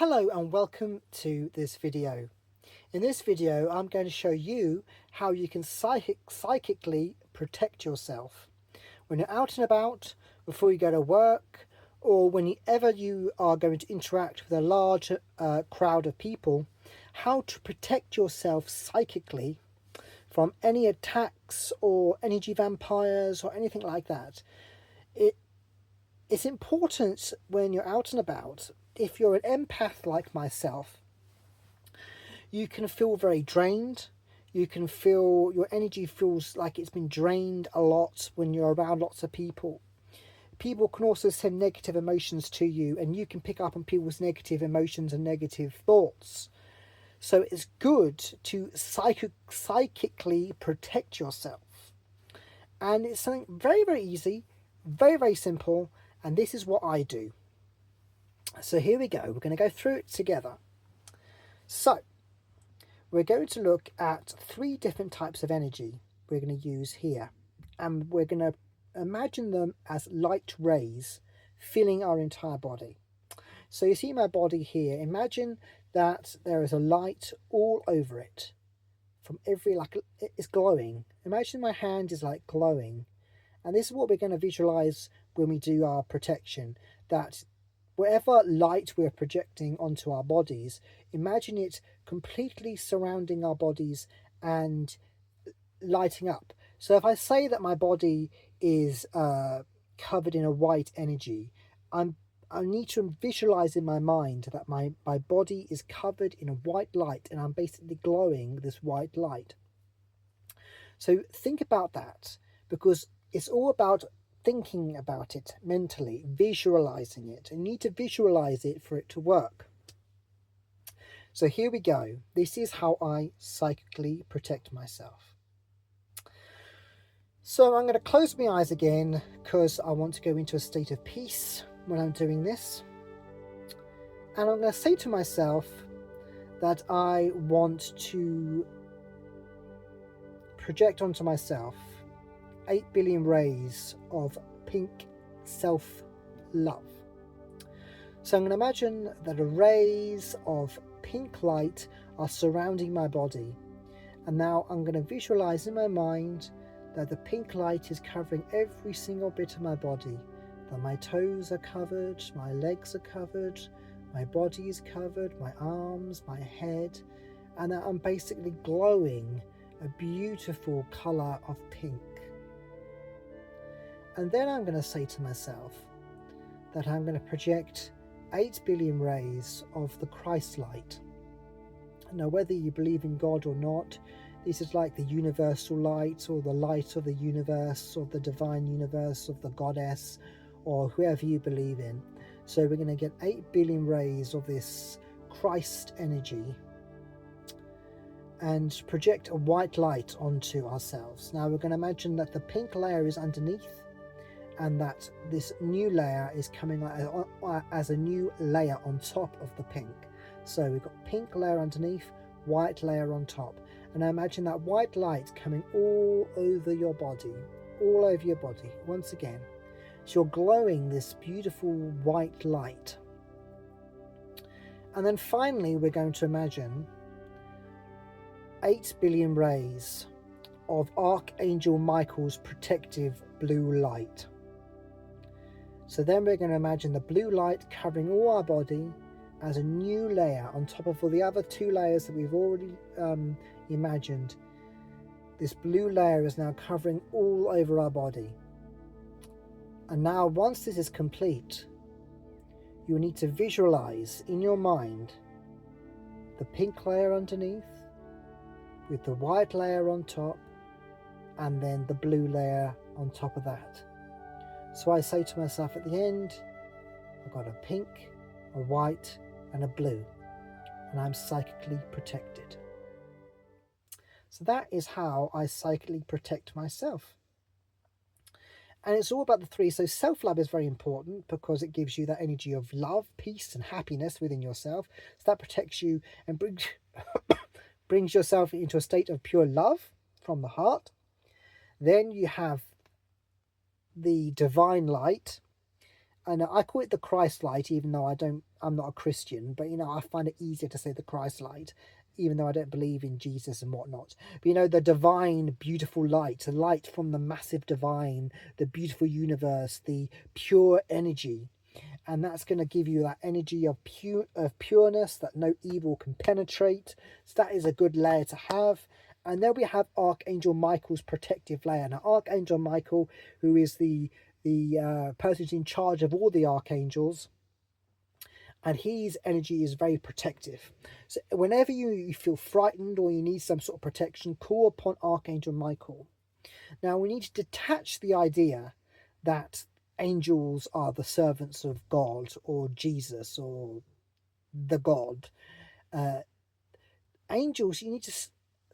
Hello and welcome to this video. In this video I'm going to show you how you can psychically protect yourself when you're out and about, before you go to work, or whenever you are going to interact with a large crowd of people. How to protect yourself psychically from any attacks or energy vampires or anything like that. It's important when you're out and about. If you're an empath like myself, you can feel very drained. You can feel your energy feels like it's been drained a lot when you're around lots of people. People can also send negative emotions to you, and you can pick up on people's negative emotions and negative thoughts. So it's good to psychically protect yourself. And it's something very, very easy, very, very simple, and this is what I do. So here we go. We're going to go through it together. So we're going to look at 3 different types of energy we're going to use here. And we're going to imagine them as light rays filling our entire body. So you see my body here. Imagine that there is a light all over it. From every, like, it's glowing. Imagine my hand is like glowing. And this is what we're going to visualize when we do our protection. That whatever light we're projecting onto our bodies, imagine it completely surrounding our bodies and lighting up. So if I say that my body is covered in a white energy, I need to visualize in my mind that my body is covered in a white light, and I'm basically glowing this white light. So think about that, because it's all about thinking about it mentally, visualizing it. You need to visualize it for it to work. So here we go. This is how I psychically protect myself. So I'm going to close my eyes again because I want to go into a state of peace when I'm doing this. And I'm going to say to myself that I want to project onto myself 8 billion rays of pink self-love. So I'm going to imagine that the rays of pink light are surrounding my body. And now I'm going to visualize in my mind that the pink light is covering every single bit of my body. That my toes are covered, my legs are covered, my body is covered, my arms, my head. And that I'm basically glowing a beautiful colour of pink. And then I'm going to say to myself that I'm going to project 8 billion rays of the Christ light. Now, whether you believe in God or not, this is like the universal light, or the light of the universe, or the divine universe, of the goddess, or whoever you believe in. So we're going to get 8 billion rays of this Christ energy and project a white light onto ourselves. Now we're going to imagine that the pink layer is underneath, and that this new layer is coming as a new layer on top of the pink. So we've got pink layer underneath, white layer on top. And I imagine that white light coming all over your body, once again. So you're glowing this beautiful white light. And then finally, we're going to imagine 8 billion rays of Archangel Michael's protective blue light. So then we're going to imagine the blue light covering all our body as a new layer on top of all the other 2 layers that we've already imagined. This blue layer is now covering all over our body. And now, once this is complete, you need to visualize in your mind the pink layer underneath with the white layer on top, and then the blue layer on top of that. So I say to myself at the end, I've got a pink, a white, and a blue, and I'm psychically protected. So that is how I psychically protect myself. And it's all about the 3. So self-love is very important because it gives you that energy of love, peace, and happiness within yourself. So that protects you and brings yourself into a state of pure love from the heart. Then you have the divine light, and I call it the Christ light, even though I don't I'm not a Christian, but, you know, I find it easier to say the Christ light, even though I don't believe in Jesus and whatnot. But, you know, the divine, beautiful light, the light from the massive divine, the beautiful universe, the pure energy. And that's going to give you that energy of pureness that no evil can penetrate. So that is a good layer to have. And then we have Archangel Michael's protective layer. Now, Archangel Michael, who is the person who's in charge of all the archangels, and his energy is very protective. So whenever you feel frightened or you need some sort of protection, call upon Archangel Michael. Now, we need to detach the idea that angels are the servants of God or Jesus or the God. Angels, you need to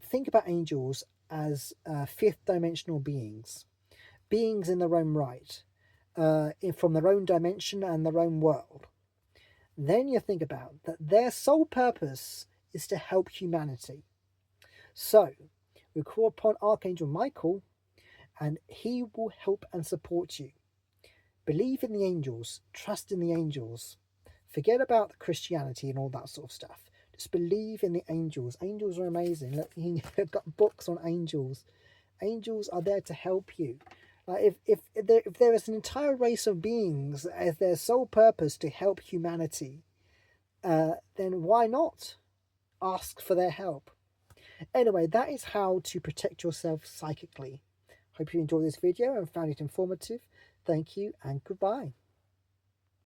think about angels as fifth dimensional beings in their own right, from their own dimension and their own world. Then you think about that their sole purpose is to help humanity. So we call upon Archangel Michael, and he will help and support you. Believe in the angels, trust in the angels. Forget about the Christianity and all that sort of stuff. Just believe in the angels. Angels are amazing. Look, you've got books on angels. Angels are there to help you. Like if there is an entire race of beings as their sole purpose to help humanity, then why not ask for their help? Anyway, that is how to protect yourself psychically. Hope you enjoyed this video and found it informative. Thank you and goodbye.